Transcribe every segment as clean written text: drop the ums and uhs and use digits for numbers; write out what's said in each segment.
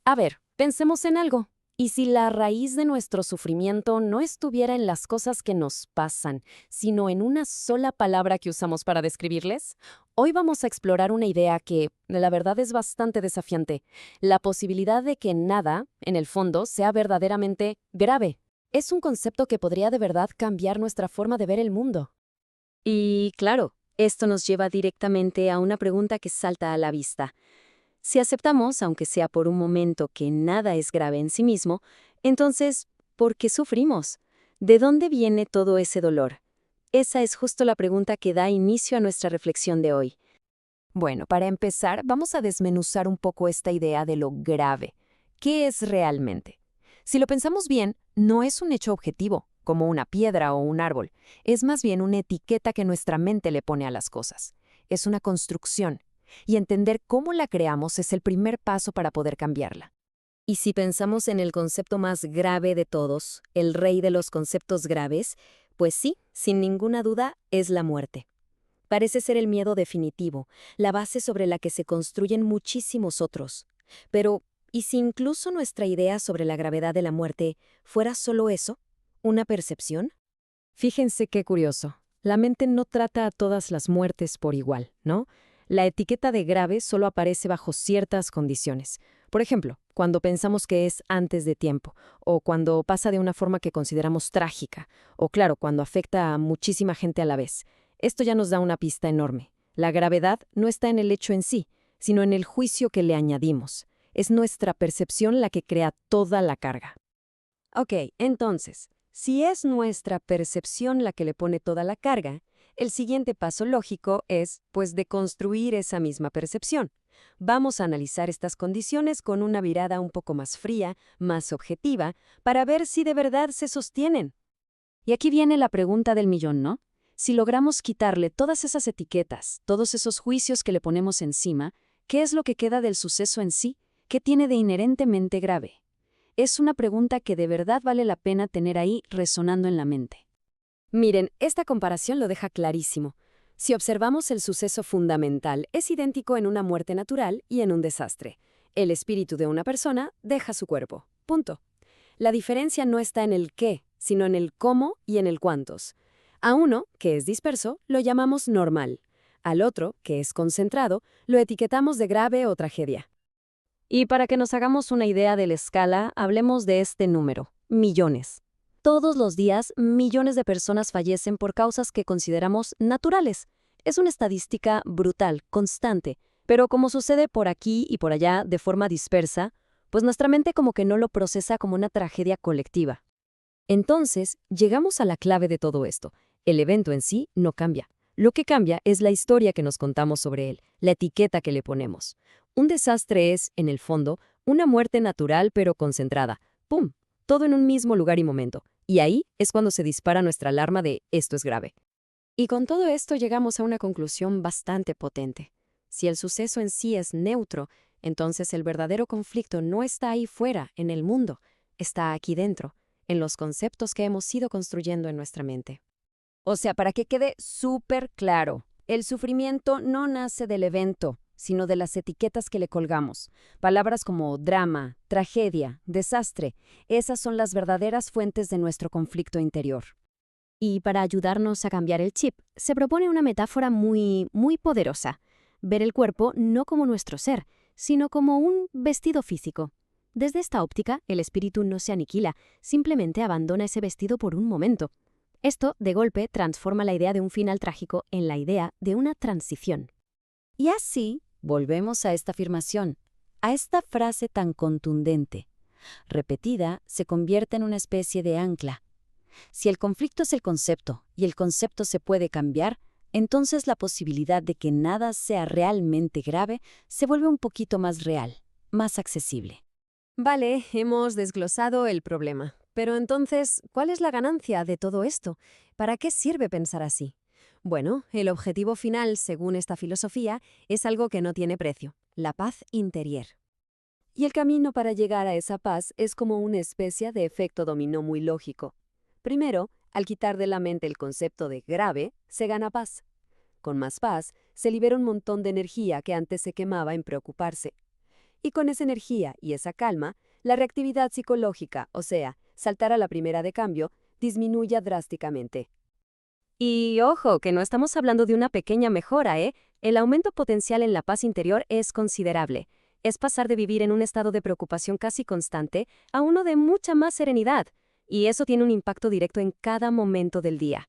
A ver, pensemos en algo. ¿Y si la raíz de nuestro sufrimiento no estuviera en las cosas que nos pasan, sino en una sola palabra que usamos para describirles? Hoy vamos a explorar una idea que, la verdad, es bastante desafiante. La posibilidad de que nada, en el fondo, sea verdaderamente grave. Es un concepto que podría de verdad cambiar nuestra forma de ver el mundo. Y claro, esto nos lleva directamente a una pregunta que salta a la vista. Si aceptamos, aunque sea por un momento, que nada es grave en sí mismo, entonces, ¿por qué sufrimos? ¿De dónde viene todo ese dolor? Esa es justo la pregunta que da inicio a nuestra reflexión de hoy. Bueno, para empezar, vamos a desmenuzar un poco esta idea de lo grave. ¿Qué es realmente? Si lo pensamos bien, no es un hecho objetivo, como una piedra o un árbol. Es más bien una etiqueta que nuestra mente le pone a las cosas. Es una construcción. Y entender cómo la creamos es el primer paso para poder cambiarla. Y si pensamos en el concepto más grave de todos, el rey de los conceptos graves, pues sí, sin ninguna duda, es la muerte. Parece ser el miedo definitivo, la base sobre la que se construyen muchísimos otros. Pero, ¿y si incluso nuestra idea sobre la gravedad de la muerte fuera solo eso? ¿Una percepción? Fíjense qué curioso. La mente no trata a todas las muertes por igual, ¿no? La etiqueta de grave solo aparece bajo ciertas condiciones. Por ejemplo, cuando pensamos que es antes de tiempo, o cuando pasa de una forma que consideramos trágica, o claro, cuando afecta a muchísima gente a la vez. Esto ya nos da una pista enorme. La gravedad no está en el hecho en sí, sino en el juicio que le añadimos. Es nuestra percepción la que crea toda la carga. Ok, entonces, si es nuestra percepción la que le pone toda la carga, el siguiente paso lógico es, pues, deconstruir esa misma percepción. Vamos a analizar estas condiciones con una mirada un poco más fría, más objetiva, para ver si de verdad se sostienen. Y aquí viene la pregunta del millón, ¿no? Si logramos quitarle todas esas etiquetas, todos esos juicios que le ponemos encima, ¿qué es lo que queda del suceso en sí? ¿Qué tiene de inherentemente grave? Es una pregunta que de verdad vale la pena tener ahí resonando en la mente. Miren, esta comparación lo deja clarísimo. Si observamos el suceso fundamental, es idéntico en una muerte natural y en un desastre. El espíritu de una persona deja su cuerpo. Punto. La diferencia no está en el qué, sino en el cómo y en el cuántos. A uno, que es disperso, lo llamamos normal. Al otro, que es concentrado, lo etiquetamos de grave o tragedia. Y para que nos hagamos una idea de la escala, hablemos de este número, millones. Todos los días, millones de personas fallecen por causas que consideramos naturales. Es una estadística brutal, constante, pero como sucede por aquí y por allá de forma dispersa, pues nuestra mente como que no lo procesa como una tragedia colectiva. Entonces, llegamos a la clave de todo esto. El evento en sí no cambia. Lo que cambia es la historia que nos contamos sobre él, la etiqueta que le ponemos. Un desastre es, en el fondo, una muerte natural pero concentrada. ¡Pum! Todo en un mismo lugar y momento. Y ahí es cuando se dispara nuestra alarma de esto es grave. Y con todo esto llegamos a una conclusión bastante potente. Si el suceso en sí es neutro, entonces el verdadero conflicto no está ahí fuera, en el mundo, está aquí dentro, en los conceptos que hemos ido construyendo en nuestra mente. O sea, para que quede súper claro, el sufrimiento no nace del evento, sino de las etiquetas que le colgamos. Palabras como drama, tragedia, desastre, esas son las verdaderas fuentes de nuestro conflicto interior. Y para ayudarnos a cambiar el chip, se propone una metáfora muy poderosa. Ver el cuerpo no como nuestro ser, sino como un vestido físico. Desde esta óptica, el espíritu no se aniquila, simplemente abandona ese vestido por un momento. Esto, de golpe, transforma la idea de un final trágico en la idea de una transición. Y así, volvemos a esta afirmación, a esta frase tan contundente. Repetida, se convierte en una especie de ancla. Si el conflicto es el concepto y el concepto se puede cambiar, entonces la posibilidad de que nada sea realmente grave se vuelve un poquito más real, más accesible. Vale, hemos desglosado el problema. Pero entonces, ¿cuál es la ganancia de todo esto? ¿Para qué sirve pensar así? Bueno, el objetivo final, según esta filosofía, es algo que no tiene precio, la paz interior. Y el camino para llegar a esa paz es como una especie de efecto dominó muy lógico. Primero, al quitar de la mente el concepto de grave, se gana paz. Con más paz, se libera un montón de energía que antes se quemaba en preocuparse. Y con esa energía y esa calma, la reactividad psicológica, o sea, saltar a la primera de cambio, disminuye drásticamente. Y ojo, que no estamos hablando de una pequeña mejora, ¿eh? El aumento potencial en la paz interior es considerable. Es pasar de vivir en un estado de preocupación casi constante a uno de mucha más serenidad. Y eso tiene un impacto directo en cada momento del día.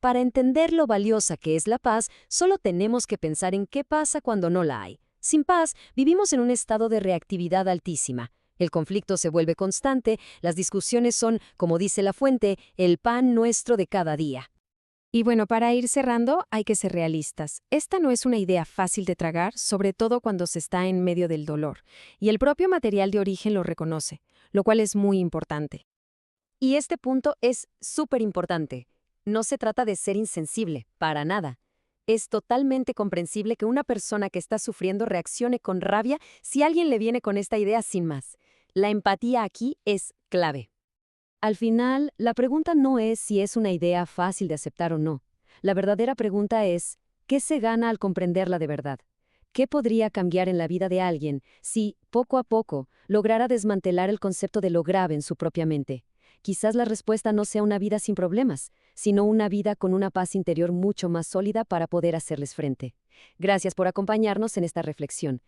Para entender lo valiosa que es la paz, solo tenemos que pensar en qué pasa cuando no la hay. Sin paz, vivimos en un estado de reactividad altísima. El conflicto se vuelve constante, las discusiones son, como dice la fuente, el pan nuestro de cada día. Y bueno, para ir cerrando, hay que ser realistas. Esta no es una idea fácil de tragar, sobre todo cuando se está en medio del dolor. Y el propio material de origen lo reconoce, lo cual es muy importante. Y este punto es súper importante. No se trata de ser insensible, para nada. Es totalmente comprensible que una persona que está sufriendo reaccione con rabia si alguien le viene con esta idea sin más. La empatía aquí es clave. Al final, la pregunta no es si es una idea fácil de aceptar o no. La verdadera pregunta es, ¿qué se gana al comprenderla de verdad? ¿Qué podría cambiar en la vida de alguien si, poco a poco, lograra desmantelar el concepto de lo grave en su propia mente? Quizás la respuesta no sea una vida sin problemas, sino una vida con una paz interior mucho más sólida para poder hacerles frente. Gracias por acompañarnos en esta reflexión.